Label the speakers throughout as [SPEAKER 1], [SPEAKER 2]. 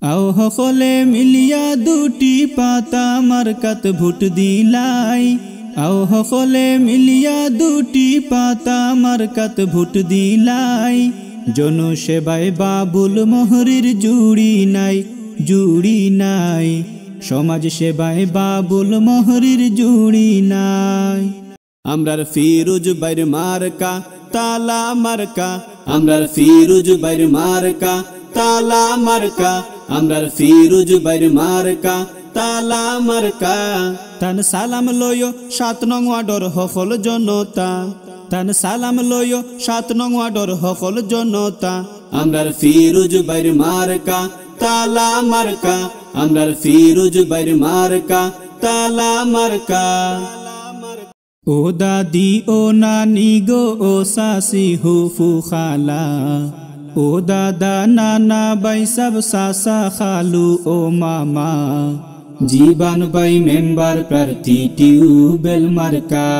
[SPEAKER 1] আও সকলে মিলিয়া দুটি পাতা মার্কাত ভোট দিলাই। আও সকলে মিলিয়া দুটি পাতা মার্কাত ভোট দিলাই। জনসেবায় বাবুল মোহরের জুড়ি নাই, জুড়ি নাই। সমাজ সেবায় বাবুল মোহরের জুড়ি নাই। আমরার ফিরোজ বাইর মার্কা তালা মার্কা, আমরার ফিরোজ বাইর মার্কা তালা মার্কা, আমরার ফিরোজ বাইর মার্কা তালা মার্কা। তান সালাম লয় ৭ নং ওয়ার্ডর সকল জনতা, তান সালাম লয় ৭ নং ওয়ার্ডর সকল জনতা। আমরার ফিরোজ বাইর মার্কা তালা মার্কা, আমরার ফিরোজ বাইর মার্কা তালা মার্কা। ও দাদি ও নানি গো ও সাসি হুফু খালা, ও দাদা নানা ভাই সব সাসা খালু ও মামা। জীবন ভাই মেম্বার প্রার্থী টিউবেল মার্কা,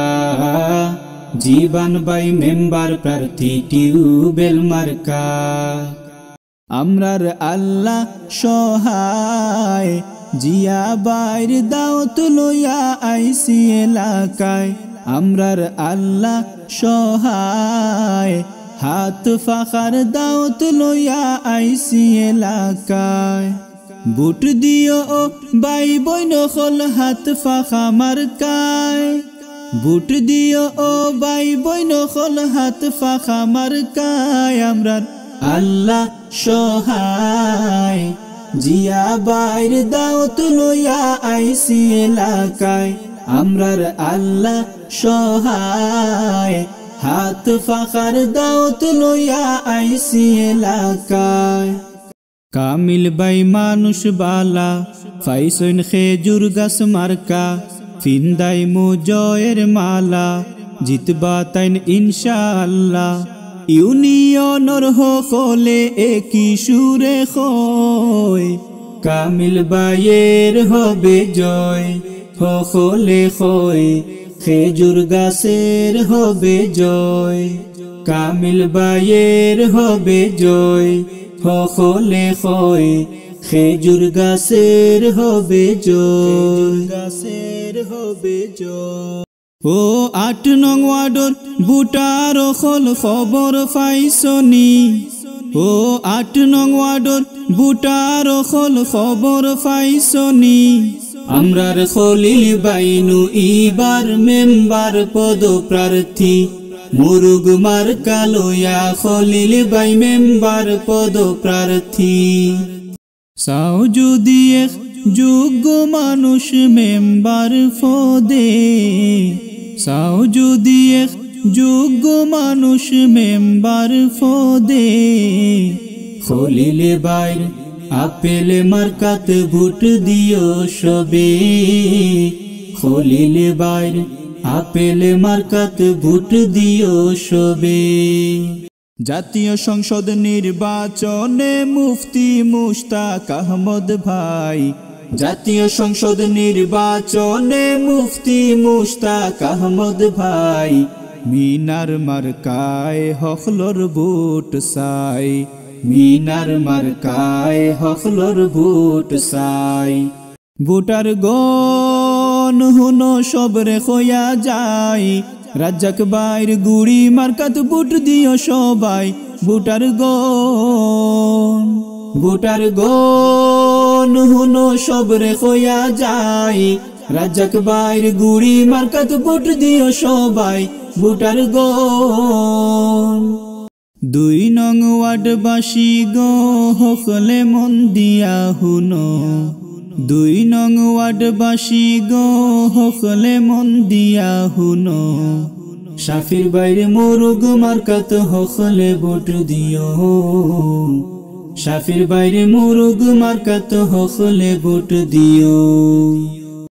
[SPEAKER 1] জীবন ভাই মেম্বার প্রার্থী টিউবেল মার্কা। আমরার আল্লাহ সহায়, জিয়া বাইর দাওয়াত লইয়া আইসি এলাকায়। আমরার আল্লাহ সহায়, হাত ফাখার দাওয়াত লইয়া আইসি এলাকায়। বুট দিও ও বাই বইন হল হাত ফাখা মার্কায়, বুট দিও ও বাই বইন হল হাত ফাখা মার্কায়। আমরার আল্লাহ সহায়, জিয়া বাইর দাওয়াত লইয়া আইসি এলাকায়। আমরার আল্লাহ সহায়, হাত ফাখার দাওয়াত লইয়া আইসি এলাকায়। কামিল বাই মানুষ বালা, ফাইসইন খেজুর গাছ মার্কা। ফিন্দাই মুজয়ের মালা, জিতবা তাইন ইনশাআল্লাহ। ইউনিয়নর সকলে একই সুরে কয়, কামিল বাইয়ের হবে জয়। সকলে কয় খেজুর গাছের হবে জয়, কামিল বাইয়ের হবে জয়। সকলে কয় খেজুর গাছের হবে জয়, গাছের হবে জয়। ও ৮ নং ওয়ার্ডর বুটার হল খবর পাইছনি, ও ৮ নং ওয়ার্ডর বুটার হল খবর পাইছনি। আমরার খলিল বাইনু ইবার মেম্বার পদ প্রার্থী। মুরুগ মার্কা লইয়া খলিল বাই মেম্বার পদ প্রার্থী। চাও যদি এক যোগ্য মানুষ মেম্বার পদে, চাও যদি এক যোগ্য মানুষ মেম্বার পদে। খলিল বাইর আপেল মার্কাত ভোট দিও সবে, খলিল বাইর আপেল মার্কাত ভোট দিও সবে। জাতীয় সংসদ নির্বাচনে মুফতি মুশতাক আহমদ ভাই, জাতীয় সংসদ নির্বাচনে মুফতি মুশতাক আহমদ ভাই। মিনার মার্কায় হকলর ভোট চাই, মিনার মার্কায় হকলর ভোট চাই। ভোটার গণ হুনো সবরে খোয়া যায়, রাজ্জাক বাইর গুড়ি মার্কাত ভোট দিও সবাই। ভোটার গণ, ভোটার গণ হুনো সবরে খোয়া যায়, রাজ্জাক বাইর গুড়ি মার্কাত ভোট দিও সবাই। ভোটার গণ। ২ নং ওয়ার্ডবাসী গো হকলে মন দিয়া হুনো, ২ নং ওয়ার্ডবাসী গো হকলে মন দিয়া হুনো। শাফির বাইরে মুরুগ মার্কাত হকলে ভোট দিও, শাফির বাইরে মুরুগ মার্কাত হকলে ভোট দিও।